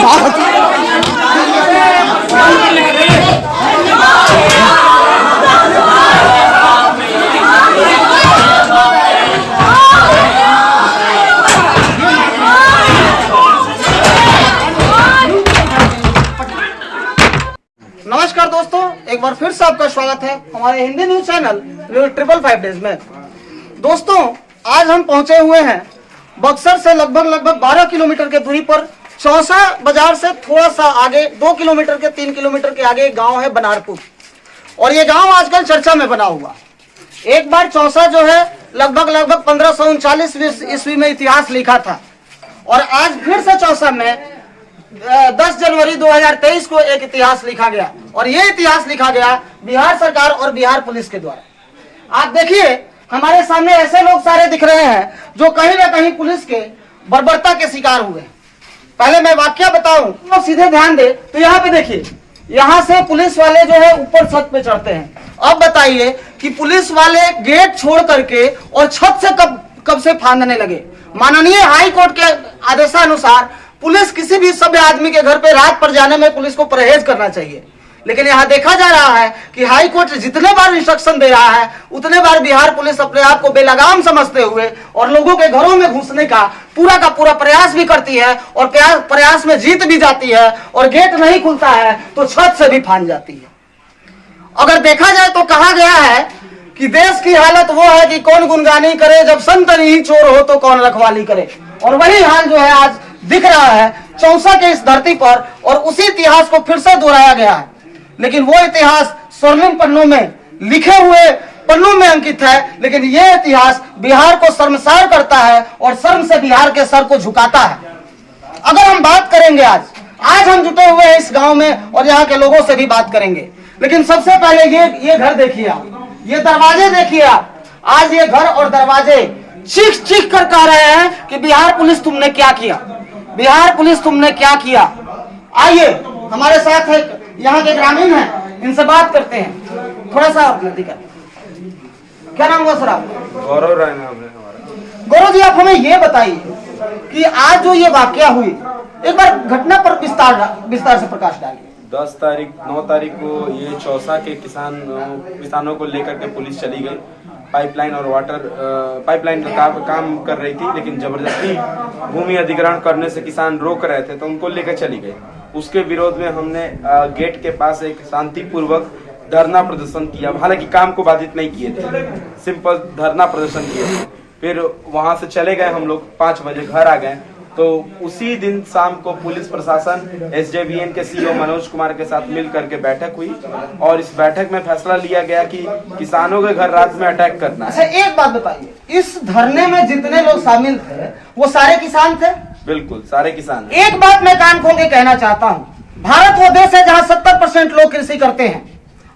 नमस्कार दोस्तों, एक बार फिर से आपका स्वागत है हमारे हिंदी न्यूज चैनल 555 डेज में। दोस्तों, आज हम पहुंचे हुए हैं बक्सर से लगभग 12 किलोमीटर की दूरी पर चौसा बाजार से थोड़ा सा आगे 2 किलोमीटर के 3 किलोमीटर के आगे एक गांव है बनारपुर, और ये गांव आजकल चर्चा में बना हुआ। एक बार चौसा जो है लगभग 1539 ईस्वी में इतिहास लिखा था, और आज फिर से चौसा में 10 जनवरी 2023 को एक इतिहास लिखा गया, और ये इतिहास लिखा गया बिहार सरकार और बिहार पुलिस के द्वारा। आप देखिए, हमारे सामने ऐसे लोग सारे दिख रहे हैं जो कहीं ना कहीं पुलिस के बर्बरता के शिकार हुए। पहले मैं वाकया बताऊं तो सीधे ध्यान दे, तो यहाँ पे देखिए, यहाँ से पुलिस वाले जो है ऊपर छत पे चढ़ते हैं। अब बताइए कि पुलिस वाले गेट छोड़ करके और छत से कब से फांदने लगे। माननीय हाई कोर्ट के आदेशानुसार पुलिस किसी भी सभ्य आदमी के घर पे रात पर जाने में पुलिस को परहेज करना चाहिए, लेकिन यहाँ देखा जा रहा है कि हाई कोर्ट जितने बार इंस्ट्रक्शन दे रहा है उतने बार बिहार पुलिस अपने आप को बेलगाम समझते हुए और लोगों के घरों में घुसने का पूरा प्रयास भी करती है, और प्रयास में जीत भी जाती है, और गेट नहीं खुलता है तो छत से भी फांद जाती है। अगर देखा जाए तो कहा गया है कि देश की हालत वो है कि कौन गुनगानी करे, जब संत नहीं चोर हो तो कौन रखवाली करे, और वही हाल जो है आज दिख रहा है चौसा के इस धरती पर, और उसी इतिहास को फिर से दोहराया गया है। लेकिन वो इतिहास स्वर्णिम पन्नों में लिखे हुए पन्नों में अंकित है, लेकिन ये इतिहास बिहार को शर्मसार करता है और शर्म से बिहार के सर को झुकाता है। अगर हम बात करेंगे, आज हम जुटे हुए हैं इस गांव में और यहाँ के लोगों से भी बात करेंगे, लेकिन सबसे पहले ये घर देखिए आप, ये दरवाजे देखिए आप। आज ये घर और दरवाजे चीख कर कह रहे हैं कि बिहार पुलिस तुमने क्या किया, बिहार पुलिस तुमने क्या किया। आइए, हमारे साथ एक यहाँ के ग्रामीण हैं, इनसे बात करते हैं। थोड़ा सा क्या नाम हुआ सर आपका? गौरव राय नाम है हमारा। गौरव जी, आप हमें ये बताइए कि आज जो ये वाकया हुई, एक बार घटना पर विस्तार से प्रकाश डालिए। 9 तारीख को ये चौसा के किसानों को लेकर के पुलिस चली गई। पाइपलाइन और वाटर पाइपलाइन का काम कर रही थी, लेकिन जबरदस्ती भूमि अधिग्रहण करने से किसान रोक रहे थे, तो उनको लेकर चली गई। उसके विरोध में हमने गेट के पास एक शांतिपूर्वक धरना प्रदर्शन किया। हालांकि काम को बाधित नहीं किए थे, सिंपल धरना प्रदर्शन किए थे। फिर वहां से चले गए हम लोग, 5 बजे घर आ गए। तो उसी दिन शाम को पुलिस प्रशासन SJVN के CEO मनोज कुमार के साथ मिल करके बैठक हुई, और इस बैठक में फैसला लिया गया कि किसानों के घर रात में अटैक करना है। अच्छा, एक बात बताइए, इस धरने में जितने लोग शामिल थे वो सारे किसान थे? बिल्कुल, सारे किसान। एक बात मैं कान खोल के कहना चाहता हूँ, भारत वो देश है जहाँ 70% लोग कृषि करते हैं,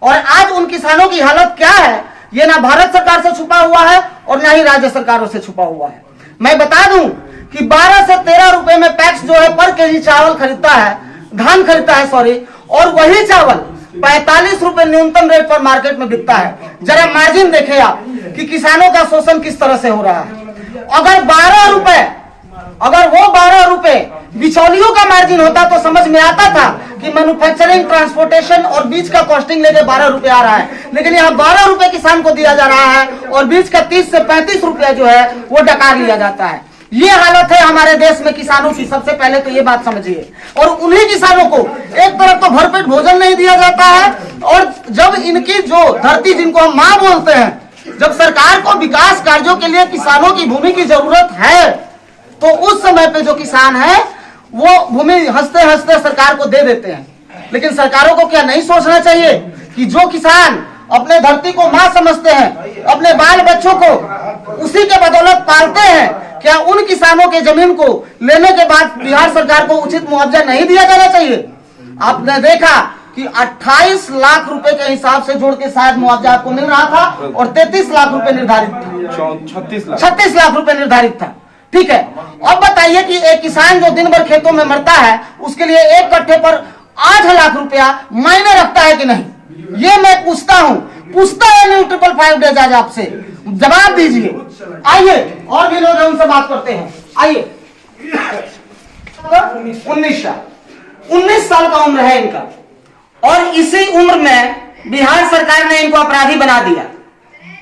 और आज उन किसानों की हालत क्या है ये ना भारत सरकार से छुपा हुआ है और ना ही राज्य सरकारों से छुपा हुआ है। मैं बता दूं कि 12 से 13 रुपए में पैक्स जो है पर केजी चावल खरीदता है, धान खरीदता है सॉरी, और वही चावल 45 रुपए न्यूनतम रेट पर मार्केट में बिकता है। जरा मार्जिन देखें आप कि किसानों का शोषण किस तरह से हो रहा है। अगर वो 12 रुपए बिचौलियों का मार्जिन होता तो समझ में आता था कि मैन्युफैक्चरिंग, ट्रांसपोर्टेशन और बीज का कॉस्टिंग लेके 12 रुपए आ रहा है, लेकिन यहाँ 12 रुपए किसान को दिया जा रहा है और बीज का 30 से 35 रुपया जो है वो डकार लिया जाता है। ये हालत है हमारे देश में किसानों की। सबसे पहले तो ये बात समझिए, और उन्हीं किसानों को एक तरफ तो भरपेट भोजन नहीं दिया जाता है, और जब इनकी जो धरती जिनको हम माँ बोलते हैं, जब सरकार को विकास कार्यों के लिए किसानों की भूमि की जरूरत है, तो उस समय पे जो किसान है वो भूमि हंसते हंसते सरकार को दे देते हैं। लेकिन सरकारों को क्या नहीं सोचना चाहिए कि जो किसान अपने धरती को माँ समझते हैं, अपने बाल बच्चों को उसी के बदौलत पालते हैं, क्या उन किसानों के जमीन को लेने के बाद बिहार सरकार को उचित मुआवजा नहीं दिया जाना चाहिए? आपने देखा कि 28 लाख रुपए के हिसाब से जोड़ के शायद मुआवजा आपको मिल रहा था, और 33 लाख रुपए निर्धारित था, 36 लाख रुपए निर्धारित था। ठीक है, अब बताइए कि एक किसान जो दिन भर खेतों में मरता है, उसके लिए एक कट्ठे पर 8 लाख रुपया मायने रखता है कि नहीं? ये मैं पूछता है न्यूज़ 555 डेज आज आपसे, जवाब दीजिए। आइए, और भी लोग हैं, उनसे बात करते हैं। आइए। 19 19 साल का उम्र है इनका, और इसी उम्र में बिहार सरकार ने इनको अपराधी बना दिया।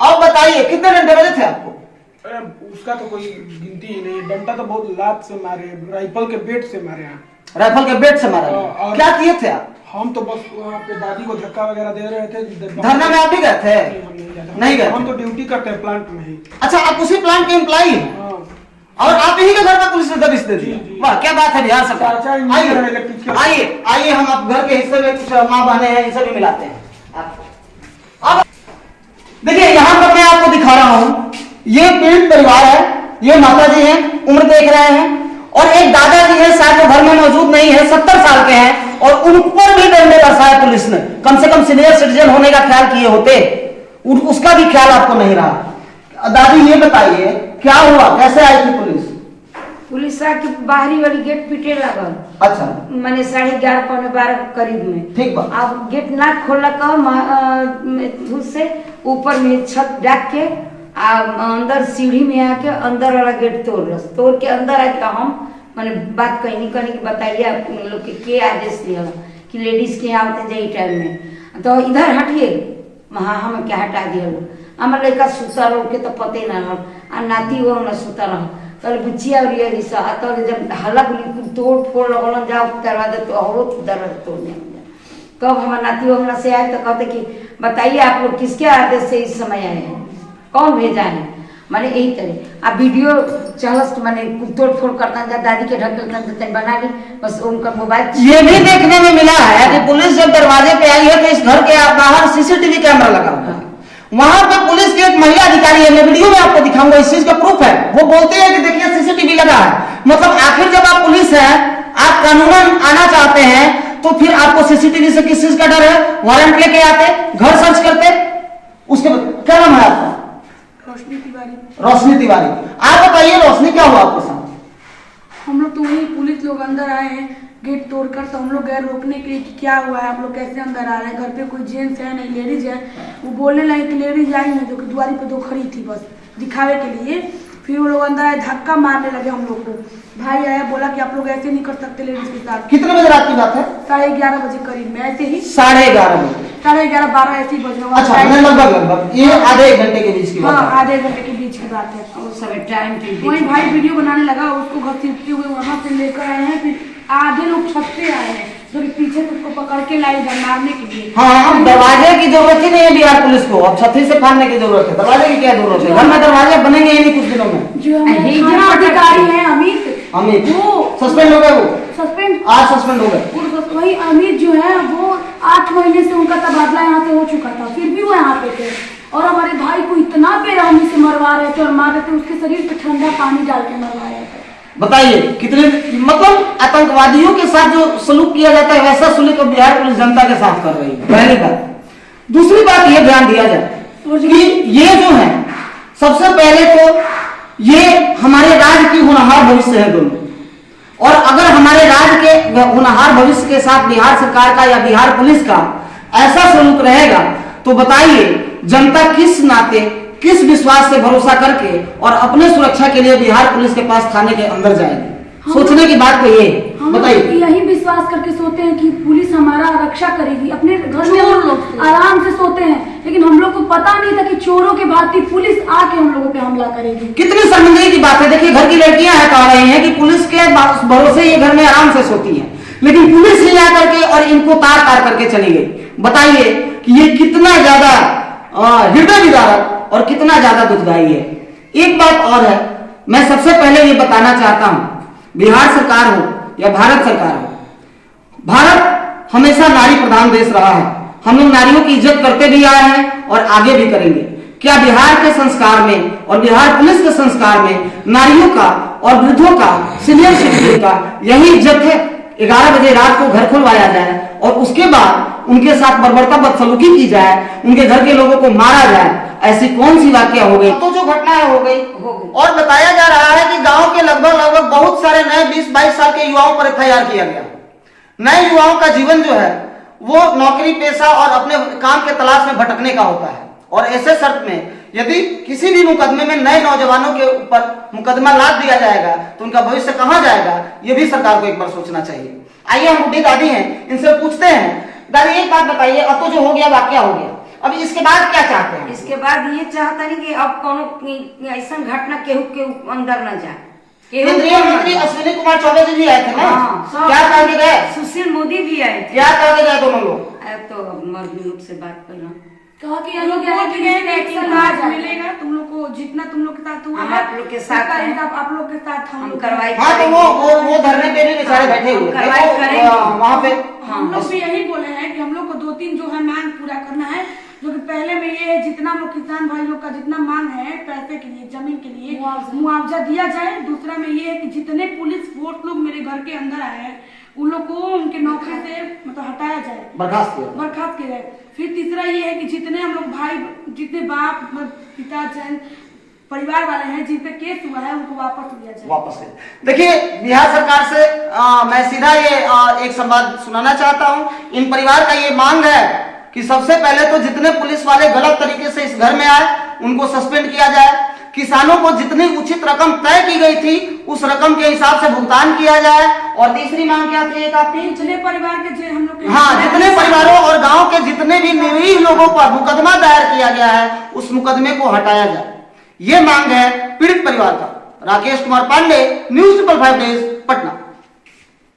अब बताइए कितने डंडे बजे थे आपको? अरे उसका तो कोई गिनती ही नहीं, डंडा तो बहुत लात से मारे, राइफल के बेट से मारे हैं। राइफल के बेट से मारा? क्या किए थे आप? हम तो बस वहाँ पे दादी को धक्का वगैरह दे रहे थे। धरना में आप भी गए थे? नहीं गए। हम तो ड्यूटी करते हैं प्लांट में ही। अच्छा, आप उसी प्लांट के एम्प्लॉई हैं? और आप ही के घर में पुलिस ने दबिश दे दी? वाह, क्या बात है बिहार सरकार। आइए आइए, हम आप घर के हिस्से में कुछ माँ बहने हैं, इनसे भी मिलाते हैं। अब देखिए, यहाँ पर मैं आपको दिखा रहा हूँ, ये पीड़ित परिवार है, ये माता जी हैं, उम्र देख रहे हैं, और एक दादाजी है, शायद वो घर में मौजूद नहीं है, 70 साल के हैं, और उन पर भी डंडे बरसाए पुलिस ने। कम से कम सीनियर सिटीजन होने का ख्याल किए होते, उसका भी ख्याल आपको नहीं रहा। दादी ये बताइए क्या हुआ, कैसे आई थी पुलिस? पुलिस आके बाहरी वाली गेट पीटे लगल। अच्छा, मैंने 11:30 पौने 12 करीब में। ठीक बा। अब गेट ना खोला से ऊपर में छत डाक के अंदर सीढ़ी में आके अंदर वाला गेट तोड़ के अंदर आके हम मैंने बात कहनी कि बताइए आप लोग के आदेश दिया कि लेडीज के यहाँ आते जाइए टाइम में, तो इधर हटिए। हाँ, हम क्या हटा दिया। हमारे लड़का सुता रहो के तो पते ना रहा, आ नाती वो ना सुता रहा, तो बुचिया और ये रिसा, तो जब हल्ला बोली तोड़ फोड़ लगल जाओ दरवाजा, तो और दरवाजा तोड़ने तब हमारे नाती वगैरह से आए तो कहते कि बताइए आप लोग किसके आदेश से इस समय आए हैं, कौन भेजा है। मैंने यही तरह अब वीडियो चलस तो मैंने तोड़ फोड़ करता जा, दादी के ढकेलता बना ली, बस उनका मोबाइल। ये भी देखने में मिला है कि पुलिस जब दरवाजे पे आई है तो इस घर के बाहर सीसीटीवी कैमरा लगा हुआ है। वहां पे पुलिस की एक महिला अधिकारी है, मैं वीडियो में आपको दिखाऊंगा, इस चीज का प्रूफ है। वो बोलते हैं कि देखिए सीसीटीवी लगा है। मतलब आखिर जब आप पुलिस है, आप कानूनन आना चाहते हैं, तो फिर आपको सीसीटीवी से किस चीज का डर है? वारंट लेके आते, घर सर्च करते। उसके बाद क्या नाम है आपका? रोशनी तिवारी। रोशनी तिवारी। आप बताइए रोशनी, क्या हुआ आपके साथ? हम लोग तो वही पुलिस लोग अंदर आए हैं गेट तोड़कर, तो हम लोग गए रोकने के लिए कि क्या हुआ है, आप लोग कैसे अंदर आ रहे हैं, घर पे कोई जेंट्स है नहीं लेडीज है। वो बोलने लगे कि लेडीज आई है, जो कि द्वारी पे 2 खड़ी थी बस दिखावे के लिए। फिर वो लोग अंदर आए, धक्का मारने लगे हम लोग को। भाई आया बोला कि आप लोग ऐसे नहीं कर सकते लेडीज के साथ। कितने बजे रात की बात है? 11:30 बजे करीब में, ऐसे ही 11:30 बजे, 11:30 12 ऐसे ही बजे। अच्छा, लगभग ये आधे 1 घंटे के बीच की बात है। हाँ, आधे घंटे के बीच की बात है। वही भाई वीडियो बनाने लगा, उसको घसीटते हुए वहां से लेकर आए हैं। फिर आधे लोग छत पे आए हैं, जो कि पीछे से उसको पकड़ के लाई मारने के लिए। हाँ, दरवाजे की जरूरत ही नहीं है बिहार पुलिस को, अब छतरी से फाड़ने की जरूरत है। दरवाजे की क्या जरूरत है? घर में दरवाजे बनेंगे ही नहीं कुछ दिनों में। जो थाना अधिकारी है अमित, वो सस्पेंड हो गए। वो सस्पेंड आज सस्पेंड हो गए। वही अमित जो है वो 8 महीने से उनका तबादला यहाँ से हो चुका था, फिर भी वो यहाँ पे थे। और हमारे भाई को इतना बेरहमी से मरवा रहे थे और मार रहे थे, उसके शरीर पे ठंडा पानी डाल के मरवा रहे थे। बताइए कितने, मतलब आतंकवादियों के साथ जो सलूक किया जाता है, वैसा सलूक बिहार पुलिस जनता के साथ कर रही है। पहली बात। दूसरी बात ये ध्यान दिया जाए कि ये जो है, सबसे पहले तो ये हमारे राज्य की होनहार भविष्य है दोनों, और अगर हमारे राज्य के होनहार भविष्य के साथ बिहार सरकार का या बिहार पुलिस का ऐसा सलूक रहेगा, तो बताइए जनता किस नाते, किस विश्वास से भरोसा करके और अपने सुरक्षा के लिए बिहार पुलिस के पास थाने के अंदर जाएगी? सोचने की बात तो ये बताइए। यही विश्वास करके सोते हैं कि पुलिस हमारा रक्षा करेगी, अपने घर में आराम से सोते हैं, लेकिन हम लोग को पता नहीं था कि चोरों के भांति पुलिस आके हम लोगों पे हमला करेगी। कितनी शर्मिंदगी की बात है। देखिए, घर की लड़कियां है कह रही हैं कि पुलिस के भरोसे ये घर में आराम से सोती हैं, लेकिन पुलिस ही आकर के और इनको तार तार करके चली गई। बताइए कि ये कितना ज्यादा हृदय विदारक और कितना ज्यादा दुखदायी है। एक बात और है, मैं सबसे पहले ये बताना चाहता हूं, बिहार सरकार हो या भारत सरकार हो, भारत हमेशा नारी प्रधान देश रहा है। हम लोग नारियों की इज्जत करते भी आए हैं और आगे भी करेंगे। क्या बिहार के संस्कार में और बिहार पुलिस के संस्कार में नारियों का और वृद्धों का, सीनियर सिटीजन का यही इज्जत है? 11 बजे रात को घर खुलवाया जाए और उसके बाद उनके साथ बर्बरता बदसलूकी की जाए, उनके घर के लोगों को मारा जाए, ऐसी कौन सी वाकया हो गई? तो जो घटना है हो गई। और बताया जा रहा है कि गांव के लगभग बहुत सारे नए 20-22 साल के युवाओं पर FIR किया गया। नए युवाओं का जीवन जो है वो नौकरी पेशा और अपने काम के तलाश में भटकने का होता है, और ऐसे शर्त में यदि किसी भी मुकदमे में नए नौजवानों के ऊपर मुकदमा लाद दिया जाएगा तो उनका भविष्य कहां जाएगा, ये भी सरकार को एक बार सोचना चाहिए। आइए हम बुढ़ी दादी हैं, इनसे पूछते हैं। दादी एक बात बताइए, अब तो जो हो गया वाकया हो गया, अब इसके बाद क्या चाहते हैं? इसके बाद ये चाहता नहीं कि अब कोनो ऐसा घटना केहू के अंदर न जाए। केंद्रीय मंत्री अश्विनी कुमार चौबे जी भी आए थे ना, क्या कह के गए? सुशील मोदी भी आए थे। क्या कह के गए दोनों लोग? तो मर्द लोग से बात करना, कहा कि हम लोग बोल के गए कि एक्शन आज मिलेगा तुम लोग को, जितना तुम लोग के साथ हुआ हम आप लोग के साथ हैं। आप लोग के साथ हम लोग कार्रवाई हाँ, तो वो धरने पे भी बेचारे बैठे हुए कार्रवाई करेंगे वहाँ पे। हम लोग भी यही बोले हैं कि हम लोग को 2-3 जो है मांग पूरा करना है, जो कि पहले में ये है जितना हम लोग किसान भाई लोग का जितना मांग है पैसे के लिए, जमीन के लिए मुआवजा दिया जाए। दूसरा में ये है कि जितने पुलिस फोर्स लोग मेरे घर के अंदर आए हैं उन लोग को उनके नौकरी से मतलब हटाया जाए, बर्खास्त किया जाए। फिर तीसरा ये है कि जितने हम लोग भाई, जितने बाप पिता जन परिवार वाले हैं जिन पे केस हुआ है उनको वापस लिया जाए। वापस देखिए, बिहार सरकार से मैं सीधा ये एक संवाद सुनाना चाहता हूँ। इन परिवार का ये मांग है कि सबसे पहले तो जितने पुलिस वाले गलत तरीके से इस घर में आए उनको सस्पेंड किया जाए। किसानों को जितनी उचित रकम तय की गई थी उस रकम के हिसाब से भुगतान किया जाए। और तीसरी मांग क्या थी एक आपकी? जितने परिवार के हम लोग हाँ, जितने परिवारों और गांव के जितने भी निरीह लोगों पर मुकदमा दायर किया गया है उस मुकदमे को हटाया जाए, ये मांग है पीड़ित परिवार का। Rakesh Kumar Pandey, news 5 days, Patna.